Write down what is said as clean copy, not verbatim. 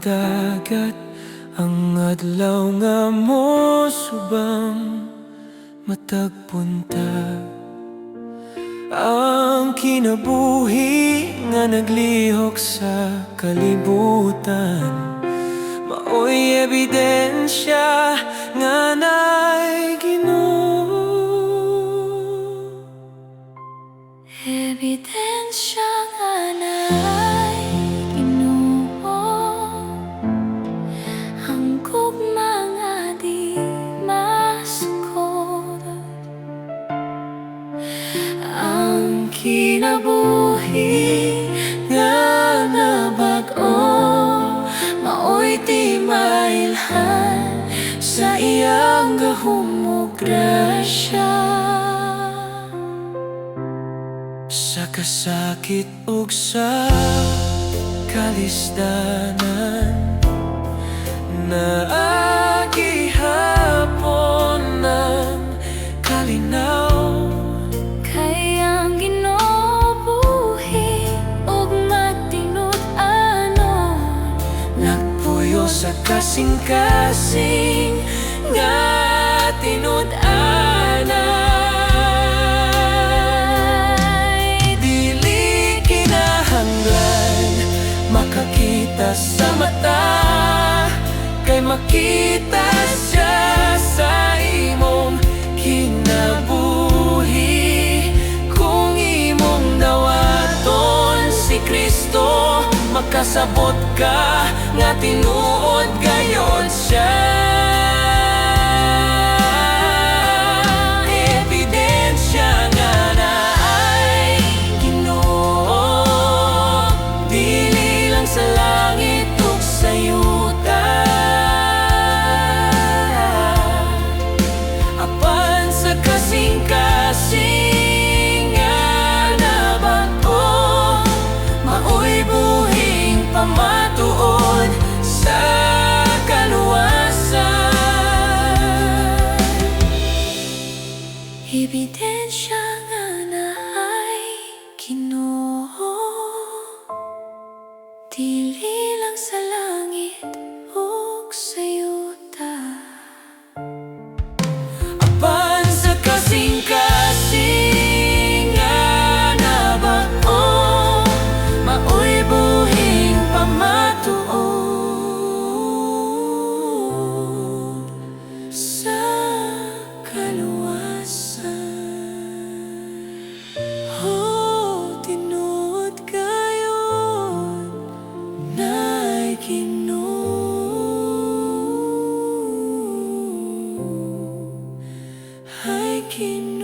dagat, ang adlaw nga mo subang matagpunta. Ang kinabuhi nga naglihok sa kalibutan, maoy ebidensya nga naay Ginoo. Ebidensya nga naay Ginoo, ang gugma nga di masukod. Ang kinabuhi nga nabag-o, maoy ti mailhan sa iyang gahumong grasya. Sa kasakit ug sa kalisdanan, naagihapon ng kalinaw. Kay ang Ginoo buhi ug matinud-anon, Nagpuyo sa kasing-kasing nga tinud-anan. Dili kinahanglan makakita sa mata, kay makita siya sa imong kinabuhi. Kung imong dawaton si Kristo, makasabot ka nga tinuod gayod siya. Ebidensya nga naay Ginoo, dili lang sa langit ug sa yuta. Apan sa kasing-kasing nga nabag-o, maoy buhing pamatuod sa kaluwasan. ebidensya nga naay Ginoo, dili lang sa langit ug sa yuta. Apan sa kasing-kasing nga nabag-o, maoy buhing pamatuod sa kaluwasan. Oh, tinuod gayon naay Ginoo, ay Ginoo.